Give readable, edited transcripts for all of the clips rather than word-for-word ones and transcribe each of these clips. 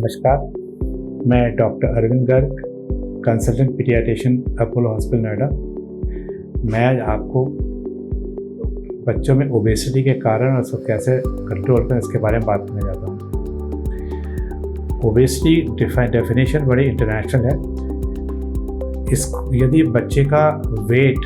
नमस्कार, मैं doctor Arvind Garg, consultant paediatrician, Apollo hospital, Noida. मैं आज आपको बच्चों में ओबेसिटी के कारण और उसको कैसे कंट्रोल करें इसके बारे में बात करने जाता हूँ। ओबेसिटी डेफिनेशन बड़ी इंटरनेशनल है। यदि बच्चे का वेट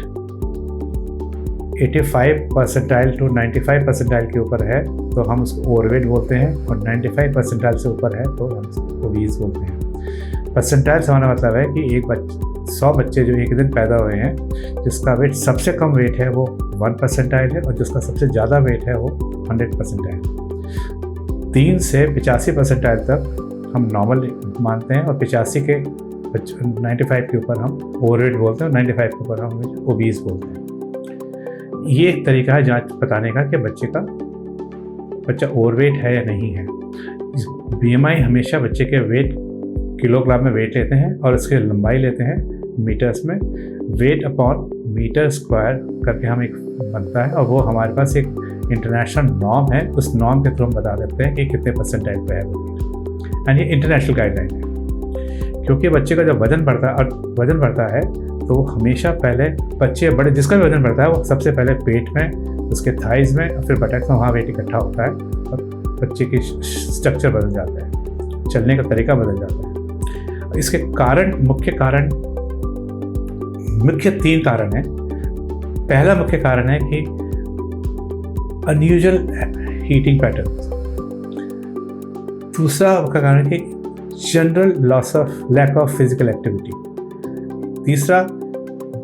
85 परसेंटाइल टू 95 परसेंटाइल के ऊपर है तो हम उसको ओवरवेट बोलते हैं, और 95 परसेंटाइल से ऊपर है तो हम उसको ओबीज बोलते हैं। परसेंटाइल से हमारा मतलब है कि 100 बच्चे जो एक दिन पैदा हुए हैं, जिसका वेट सबसे कम वेट है वो 1 परसेंटाइल है, और जिसका सबसे ज़्यादा वेट है वो 100 परसेंटाइल। 3 से 85 परसेंटाइल तक हम नॉर्मल मानते हैं, और 85 के 95 के ऊपर हम ओवरवेट बोलते हैं, और 95 के ऊपर हम ओबीज बोलते हैं। ये एक तरीका है जांच बताने का कि बच्चा ओवरवेट है या नहीं है। बीएमआई हमेशा बच्चे के वेट किलोग्राम में वेट लेते हैं और उसकी लंबाई लेते हैं मीटर्स में। वेट अपॉन मीटर स्क्वायर करके हम एक बनता है, और वो हमारे पास एक इंटरनेशनल नॉर्म है। उस नॉर्म के थ्रू हम बता देते हैं कि कितने परसेंटाइल पे है वो, एंड ये इंटरनेशनल गाइडलाइन है। क्योंकि बच्चे का जब वजन बढ़ता है तो वो हमेशा पहले जिसका भी वजन बढ़ता है वो सबसे पहले पेट में, उसके थाइज में, और फिर बटक्स में, वहाँ वेट इकट्ठा होता है और बच्चे की स्ट्रक्चर बदल जाता है, चलने का तरीका बदल जाता है। इसके मुख्य 3 कारण हैं। पहला मुख्य कारण है कि अनयूजुअल ईटिंग पैटर्न। दूसरा मुख्य कारण है कि general lack of physical activity. तीसरा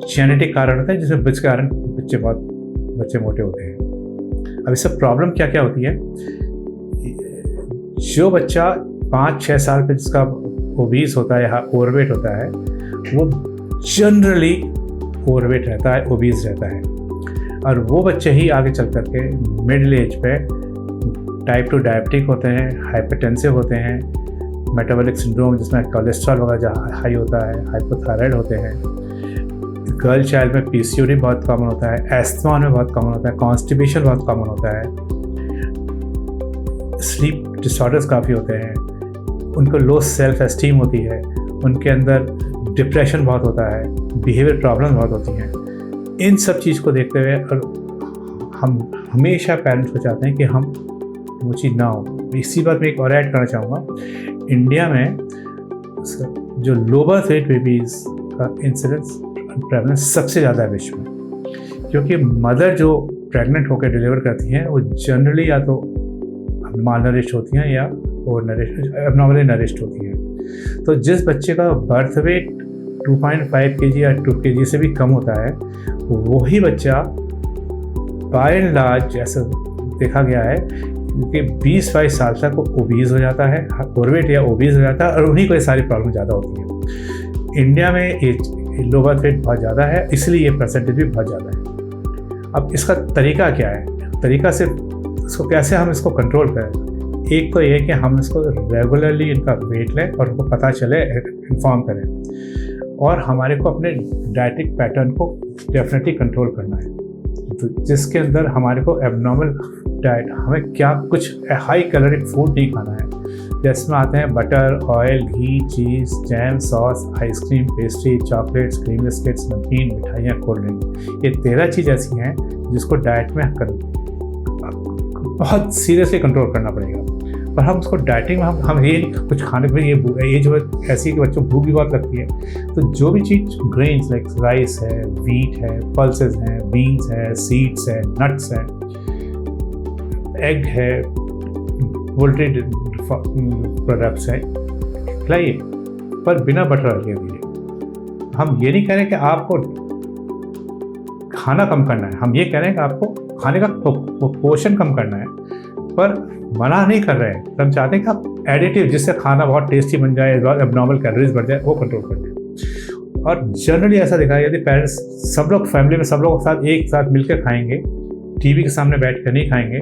जेनेटिक कारण होता है, जिसमें बच्चे मोटे होते हैं। अब इससे प्रॉब्लम क्या क्या होती है? जो बच्चा 5-6 साल पे जिसका ओबीज होता है या ओवरवेट होता है, वो जनरली ओवरवेट रहता है, ओबीज रहता है। और वो बच्चे ही आगे चल करके मिडिल एज पे टाइप 2 डायबिटिक होते हैं, हाइपरटेंसिव होते हैं, मेटाबॉलिक सिंड्रोम जिसमें कोलेस्ट्रॉल वगैरह हाई होता है, हाइपोथायराइड होते हैं। गर्ल चाइल्ड में पीसीओडी बहुत कॉमन होता है, एस्थमा में बहुत कॉमन होता है, कॉन्स्टिपेशन बहुत कॉमन होता है, स्लीप डिसऑर्डर्स काफ़ी होते हैं, उनको लो सेल्फ एस्टीम होती है, उनके अंदर डिप्रेशन बहुत होता है, बिहेवियर प्रॉब्लम बहुत होती हैं। इन सब चीज़ को देखते हुए और हम हमेशा पेरेंट्स को चाहते हैं कि हम वो चीज़ ना हो। इसी बात में एक और ऐड करना चाहूँगा। इंडिया में जो लो बर्थ वेट बेबीज़ का इंसिडेंस प्रेवलेंस सबसे ज़्यादा है विश्व में, क्योंकि मदर जो प्रेग्नेंट होकर डिलीवर करती हैं वो जनरली या तो माल नरिश्ड होती हैं या एबनॉर्मली नरिश्ड होती हैं। तो जिस बच्चे का बर्थ वेट 2.5 kg या 2 kg से भी कम होता है, वही बच्चा बाय एंड लार्ज ऐसा देखा गया है क्योंकि 20-22 साल तक वो ओबीज हो जाता है, ओवरवेट या ओबीज हो जाता है, और उन्हीं को ये सारी प्रॉब्लम ज़्यादा होती है। इंडिया में लो बर्थ वेट बहुत ज़्यादा है, इसलिए ये परसेंटेज भी बहुत ज़्यादा है। अब इसका तरीका क्या है? तरीका सिर्फ इसको कैसे हम इसको कंट्रोल करें। एक तो ये कि हम इसको रेगुलरली इनका वेट लें और उनको पता चले, इन्फॉर्म करें, और हमारे को अपने डाइटिक पैटर्न को डेफिनेटली कंट्रोल करना है, तो जिसके अंदर हमारे को एबनॉर्मल डाइट, हमें क्या कुछ हाई कैलोरिक फूड नहीं खाना है। जिसमें आते हैं butter, oil, ghee, cheese, jam, sauce, ice cream, pastry, chocolates, cream biscuits, नमकीन, मिठाइयाँ, कोल्ड ड्रिंक। ये 13 चीज़ ऐसी हैं जिसको डाइट में बहुत सीरियसली कंट्रोल करना पड़ेगा। पर हम उसको डाइटिंग में हम ये कुछ खाने में ये जो ऐसी कि बच्चों को भूख भी बहुत लगती है, तो जो भी चीज़ ग्रेन्स लाइक राइस है, वीट है, पल्सेस हैं, बीन्स है, सीड्स है, नट्स हैं, एग है, पोल्ट्री प्रोडक्ट्स हैं, खिलाइए, पर बिना बटर ऑयल के दिए। हम ये नहीं कह रहे कि आपको खाना कम करना है, हम ये कह रहे हैं कि आपको खाने का पोर्शन कम करना है, पर मना नहीं कर रहे हैं। हम चाहते हैं कि आप एडिटिव जिससे खाना बहुत टेस्टी बन जाए, एबनॉर्मल कैलोरीज बढ़ जाए, वो कंट्रोल कर दें। और जनरली ऐसा देखा है, यदि पेरेंट्स सब लोग फैमिली में सब लोग साथ एक साथ मिलकर खाएंगे, टीवी के सामने बैठ कर नहीं खाएंगे,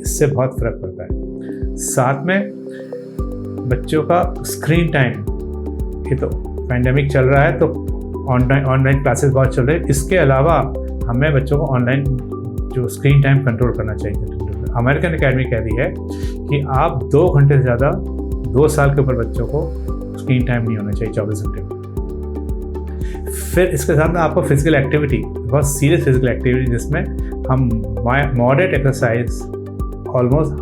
इससे बहुत फ़र्क पड़ता है। साथ में बच्चों का स्क्रीन टाइम, ये तो पैंडेमिक चल रहा है तो ऑनलाइन क्लासेस बहुत चल रहे हैं। इसके अलावा हमें बच्चों को ऑनलाइन जो स्क्रीन टाइम कंट्रोल करना चाहिए। अमेरिकन एकेडमी कह रही है कि आप 2 घंटे से ज़्यादा 2 साल के ऊपर बच्चों को स्क्रीन टाइम नहीं होना चाहिए 24 घंटे में। फिर इसके साथ में आपको फिजिकल एक्टिविटी, बहुत सीरियस फिजिकल एक्टिविटी, जिसमें हम मॉडरेट एक्सरसाइज ऑलमोस्ट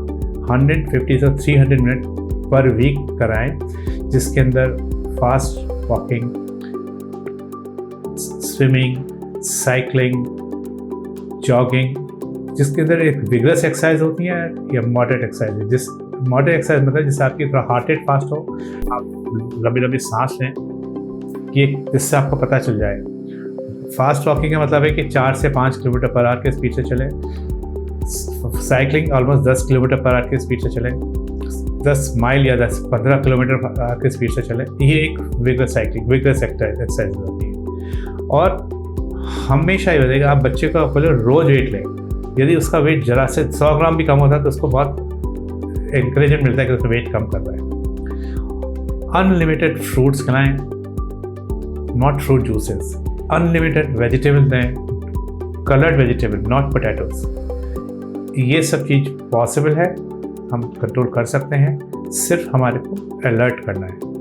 150 से 300 मिनट पर वीक कराएं, जिसके अंदर fast walking, swimming, cycling, jogging, जिसके अंदर एक विगरस एक्सरसाइज होती है या मॉडरेट एक्सरसाइज है। जिस मॉडरेट एक्सरसाइज मतलब जिससे आपकी थोड़ा हार्ट रेट फास्ट हो, आप लंबी लंबी सांस लें, कि जिससे आपको पता चल जाए। फास्ट वॉकिंग का मतलब है कि 4 से 5 किलोमीटर पर आवर के स्पीड से चलें। Cycling almost 10 kilometre per hour के स्पीड से चलें, 10 माइल या 15 किलोमीटर पर आवर के स्पीड से चलें। ये एक विगरस एक्सरसाइज होती है। और हमेशा ये बताएगा, आप बच्चे का बोले रोज़ वेट लें। यदि उसका वेट जरा से 100 ग्राम भी कम होता है तो उसको बहुत एनकरेजमेंट मिलता है कि उसका वेट कम कर रहा है। अनलिमिटेड फ्रूट्स खिलाएं, not fruit juices. Unlimited vegetable दें, कलर्ड वेजिटेबल, नॉट पोटैटोज। ये सब चीज़ पॉसिबल है, हम कंट्रोल कर सकते हैं, सिर्फ हमारे को अलर्ट करना है।